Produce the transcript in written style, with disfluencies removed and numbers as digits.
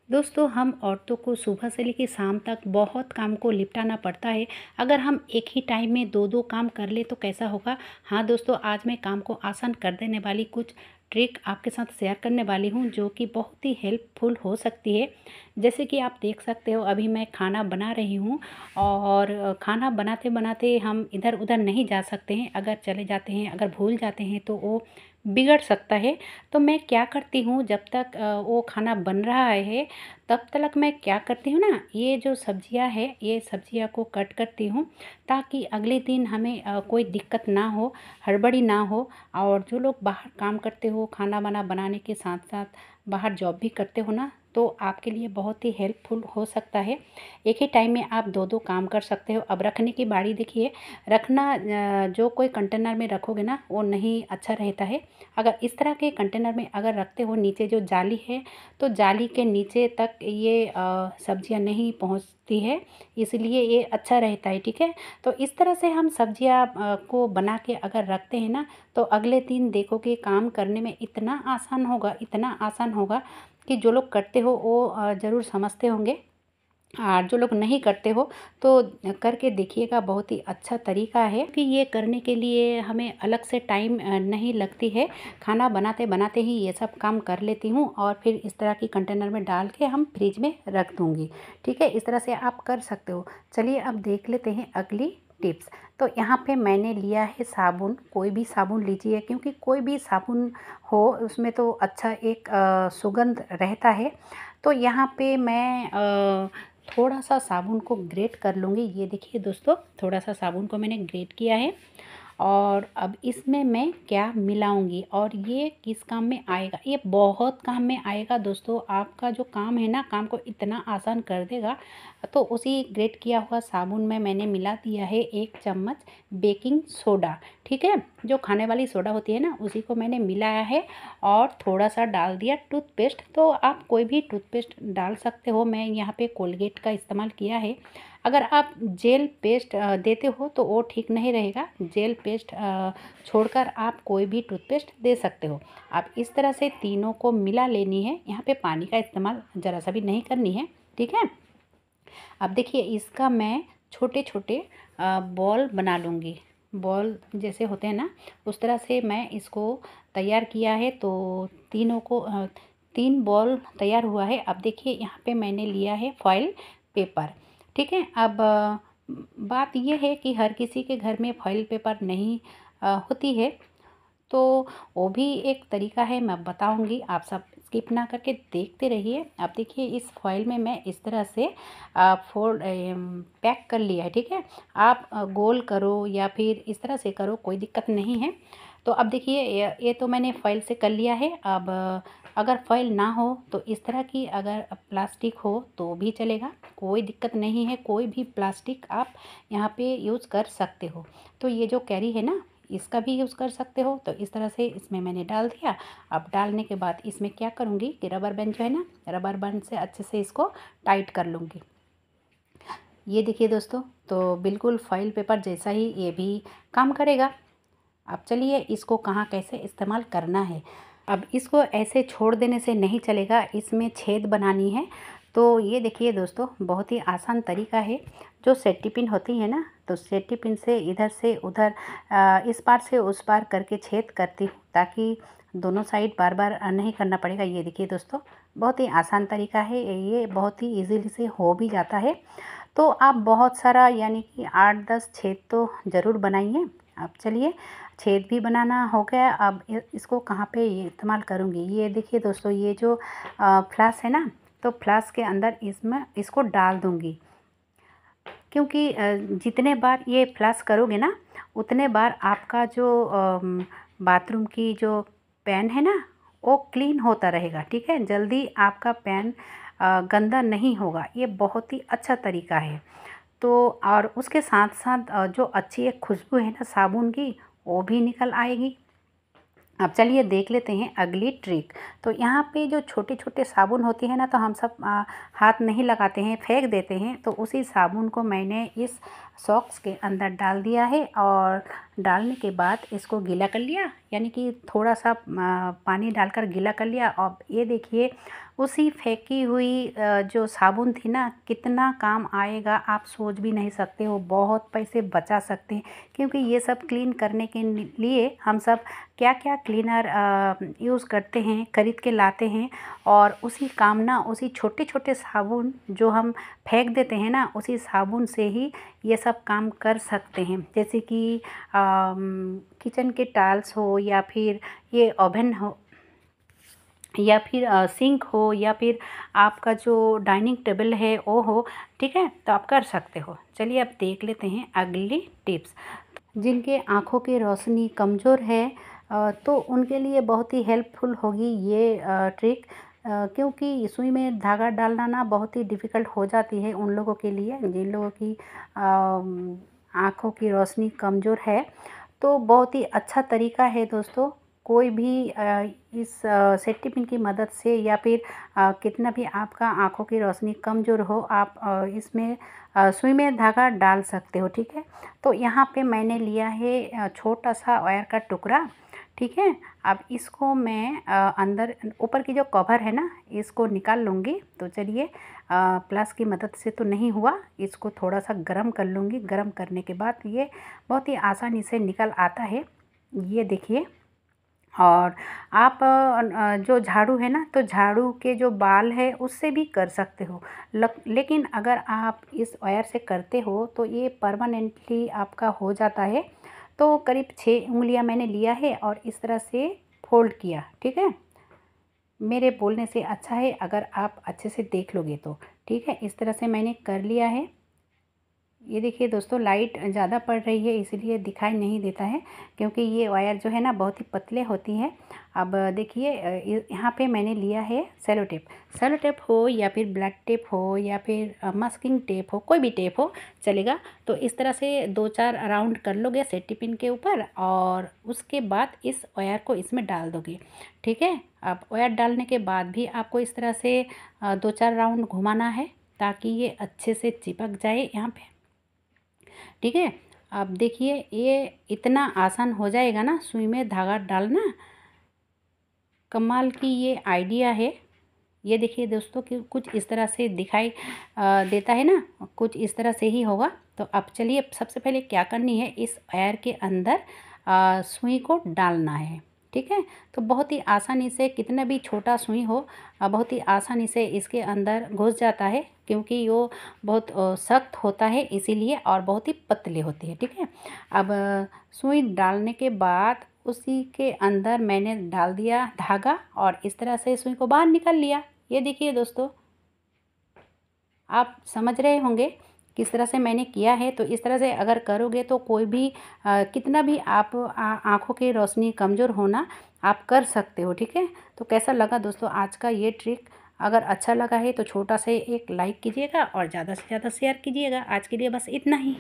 दोस्तों, हम औरतों को सुबह से लेकर शाम तक बहुत काम को निपटाना पड़ता है। अगर हम एक ही टाइम में दो दो काम कर ले तो कैसा होगा। हाँ दोस्तों, आज मैं काम को आसान कर देने वाली कुछ ट्रिक आपके साथ शेयर करने वाली हूँ, जो कि बहुत ही हेल्पफुल हो सकती है। जैसे कि आप देख सकते हो, अभी मैं खाना बना रही हूँ और खाना बनाते बनाते हम इधर उधर नहीं जा सकते हैं। अगर चले जाते हैं, अगर भूल जाते हैं तो वो बिगड़ सकता है। तो मैं क्या करती हूँ, जब तक वो खाना बन रहा है तब तक मैं क्या करती हूँ ना, ये जो सब्जियां है ये सब्जियां को कट करती हूँ, ताकि अगले दिन हमें कोई दिक्कत ना हो, हड़बड़ी ना हो। और जो लोग बाहर काम करते हो, खाना वाना बनाने के साथ साथ बाहर जॉब भी करते हो ना, तो आपके लिए बहुत ही हेल्पफुल हो सकता है। एक ही टाइम में आप दो दो काम कर सकते हो। अब रखने की बारी देखिए, रखना जो कोई कंटेनर में रखोगे ना वो नहीं अच्छा रहता है। अगर इस तरह के कंटेनर में अगर रखते हो, नीचे जो जाली है तो जाली के नीचे तक ये सब्जियां नहीं पहुंचती है, इसलिए ये अच्छा रहता है। ठीक है, तो इस तरह से हम सब्जियां को बना के अगर रखते हैं ना, तो अगले दिन देखोगे काम करने में इतना आसान होगा, इतना आसान होगा कि जो लोग करते हो वो ज़रूर समझते होंगे। और जो लोग नहीं करते हो तो करके देखिएगा, बहुत ही अच्छा तरीका है कि ये करने के लिए हमें अलग से टाइम नहीं लगती है। खाना बनाते बनाते ही ये सब काम कर लेती हूँ और फिर इस तरह की कंटेनर में डाल के हम फ्रिज में रख दूँगी। ठीक है, इस तरह से आप कर सकते हो। चलिए अब देख लेते हैं अगली टिप्स। तो यहाँ पे मैंने लिया है साबुन। कोई भी साबुन लीजिए, क्योंकि कोई भी साबुन हो उसमें तो अच्छा एक सुगंध रहता है। तो यहाँ पे मैं थोड़ा सा साबुन को ग्रेट कर लूँगी। ये देखिए दोस्तों, थोड़ा सा साबुन को मैंने ग्रेट किया है। और अब इसमें मैं क्या मिलाऊंगी और ये किस काम में आएगा, ये बहुत काम में आएगा दोस्तों। आपका जो काम है ना, काम को इतना आसान कर देगा। तो उसी ग्रेट किया हुआ साबुन में मैंने मिला दिया है 1 चम्मच बेकिंग सोडा। ठीक है, जो खाने वाली सोडा होती है ना, उसी को मैंने मिलाया है। और थोड़ा सा डाल दिया टूथपेस्ट। तो आप कोई भी टूथपेस्ट डाल सकते हो, मैं यहाँ पे कोलगेट का इस्तेमाल किया है। अगर आप जेल पेस्ट देते हो तो वो ठीक नहीं रहेगा। जेल पेस्ट छोड़कर आप कोई भी टूथपेस्ट दे सकते हो। आप इस तरह से तीनों को मिला लेनी है। यहाँ पे पानी का इस्तेमाल ज़रा सा भी नहीं करनी है। ठीक है, अब देखिए इसका मैं छोटे छोटे बॉल बना लूँगी। बॉल जैसे होते हैं ना, उस तरह से मैं इसको तैयार किया है। तो तीनों को 3 बॉल तैयार हुआ है। अब देखिए यहाँ पे मैंने लिया है फॉइल पेपर। ठीक है, अब बात यह है कि हर किसी के घर में फॉइल पेपर नहीं होती है। तो वो भी एक तरीका है, मैं बताऊंगी। आप सब स्किप ना करके देखते रहिए। अब देखिए इस फॉइल में मैं इस तरह से फोल्ड पैक कर लिया है। ठीक है, आप गोल करो या फिर इस तरह से करो, कोई दिक्कत नहीं है। तो अब देखिए ये तो मैंने फॉइल से कर लिया है। अब अगर फॉइल ना हो तो इस तरह की अगर प्लास्टिक हो तो भी चलेगा, कोई दिक्कत नहीं है। कोई भी प्लास्टिक आप यहाँ पे यूज़ कर सकते हो। तो ये जो कैरी है ना, इसका भी यूज़ कर सकते हो। तो इस तरह से इसमें मैंने डाल दिया। अब डालने के बाद इसमें क्या करूँगी कि रबर बैंड जो है ना, रबर बैंड से अच्छे से इसको टाइट कर लूँगी। ये देखिए दोस्तों, तो बिल्कुल फॉइल पेपर जैसा ही ये भी काम करेगा। अब चलिए इसको कहाँ कैसे इस्तेमाल करना है। अब इसको ऐसे छोड़ देने से नहीं चलेगा, इसमें छेद बनानी है। तो ये देखिए दोस्तों, बहुत ही आसान तरीका है। जो सेफ्टी पिन होती है ना, तो सेफ्टी पिन से इधर से उधर इस पार से उस पार करके छेद करती हूँ, ताकि दोनों साइड बार बार नहीं करना पड़ेगा। ये देखिए दोस्तों, बहुत ही आसान तरीका है, ये बहुत ही इजीली से हो भी जाता है। तो आप बहुत सारा यानी कि 8-10 छेद तो ज़रूर बनाइए। अब चलिए, छेद भी बनाना हो गया। अब इसको कहाँ पे ये इस्तेमाल करूँगी, ये देखिए दोस्तों, ये जो फ्लास है ना, तो फ्लास के अंदर इसमें इसको डाल दूँगी। क्योंकि जितने बार ये फ्लश करोगे ना, उतने बार आपका जो बाथरूम की जो पैन है ना, वो क्लीन होता रहेगा। ठीक है, जल्दी आपका पैन गंदा नहीं होगा। ये बहुत ही अच्छा तरीका है। तो और उसके साथ साथ जो अच्छी एक खुशबू है ना साबुन की, वो भी निकल आएगी। अब चलिए देख लेते हैं अगली ट्रिक। तो यहाँ पे जो छोटे छोटे साबुन होती है ना, तो हम सब हाथ नहीं लगाते हैं, फेंक देते हैं। तो उसी साबुन को मैंने इस सॉक्स के अंदर डाल दिया है और डालने के बाद इसको गीला कर लिया, यानी कि थोड़ा सा पानी डालकर गीला कर लिया। और ये देखिए उसी फेंकी हुई जो साबुन थी ना, कितना काम आएगा आप सोच भी नहीं सकते हो। बहुत पैसे बचा सकते हैं, क्योंकि ये सब क्लीन करने के लिए हम सब क्या क्या क्लीनर यूज़ करते हैं, खरीद के लाते हैं। और उसी काम ना, उसी छोटे छोटे साबुन जो हम फेंक देते हैं ना, उसी साबुन से ही ये सब काम कर सकते हैं। जैसे कि किचन के टाइल्स हो, या फिर ये ओवन हो, या फिर सिंक हो, या फिर आपका जो डाइनिंग टेबल है वो हो, ठीक है, तो आप कर सकते हो। चलिए अब देख लेते हैं अगली टिप्स। जिनके आँखों की रोशनी कमज़ोर है तो उनके लिए बहुत ही हेल्पफुल होगी ये ट्रिक, क्योंकि सुई में धागा डालना ना बहुत ही डिफ़िकल्ट हो जाती है उन लोगों के लिए जिन लोगों की आँखों की रोशनी कमज़ोर है। तो बहुत ही अच्छा तरीका है दोस्तों। कोई भी इस सेफ्टी पिन की मदद से, या फिर कितना भी आपका आँखों की रोशनी कमज़ोर हो, आप इसमें सुई में धागा डाल सकते हो, ठीक है। तो यहाँ पे मैंने लिया है छोटा सा वायर का टुकड़ा, ठीक है। अब इसको मैं अंदर ऊपर की जो कवर है ना, इसको निकाल लूँगी। तो चलिए प्लस की मदद से तो नहीं हुआ, इसको थोड़ा सा गर्म कर लूँगी। गर्म करने के बाद ये बहुत ही आसानी से निकल आता है, ये देखिए। और आप जो झाड़ू है ना, तो झाड़ू के जो बाल है उससे भी कर सकते हो। लेकिन अगर आप इस वायर से करते हो तो ये परमानेंटली आपका हो जाता है। तो करीब 6 उंगलियां मैंने लिया है और इस तरह से फोल्ड किया, ठीक है। मेरे बोलने से अच्छा है अगर आप अच्छे से देख लोगे तो, ठीक है। इस तरह से मैंने कर लिया है। ये देखिए दोस्तों, लाइट ज़्यादा पड़ रही है इसलिए दिखाई नहीं देता है, क्योंकि ये वायर जो है ना बहुत ही पतले होती हैं। अब देखिए यहाँ पे मैंने लिया है सेलो टेप। सेलो टेप हो, या फिर ब्लैक टेप हो, या फिर मास्किंग टेप हो, कोई भी टेप हो चलेगा। तो इस तरह से 2-4 राउंड कर लोगे सेफ्टी पिन के ऊपर, और उसके बाद इस वायर को इसमें डाल दोगे, ठीक है। अब वायर डालने के बाद भी आपको इस तरह से 2-4 राउंड घुमाना है, ताकि ये अच्छे से चिपक जाए यहाँ पे, ठीक है। अब देखिए ये इतना आसान हो जाएगा ना सुई में धागा डालना। कमाल की ये आइडिया है। ये देखिए दोस्तों कि कुछ इस तरह से दिखाई देता है ना, कुछ इस तरह से ही होगा। तो अब चलिए सबसे पहले क्या करनी है, इस वायर के अंदर सुई को डालना है, ठीक है। तो बहुत ही आसानी से, कितना भी छोटा सुई हो बहुत ही आसानी से इसके अंदर घुस जाता है, क्योंकि वो बहुत सख्त होता है इसीलिए, और बहुत ही पतले होते हैं, ठीक है। अब सुई डालने के बाद उसी के अंदर मैंने डाल दिया धागा, और इस तरह से सुई को बाहर निकाल लिया। ये देखिए दोस्तों, आप समझ रहे होंगे किस तरह से मैंने किया है। तो इस तरह से अगर करोगे तो कोई भी कितना भी आप आँखों की रोशनी कमज़ोर होना, आप कर सकते हो, ठीक है। तो कैसा लगा दोस्तों आज का ये ट्रिक? अगर अच्छा लगा है तो छोटा से एक लाइक कीजिएगा और ज़्यादा से ज़्यादा शेयर कीजिएगा। आज के लिए बस इतना ही।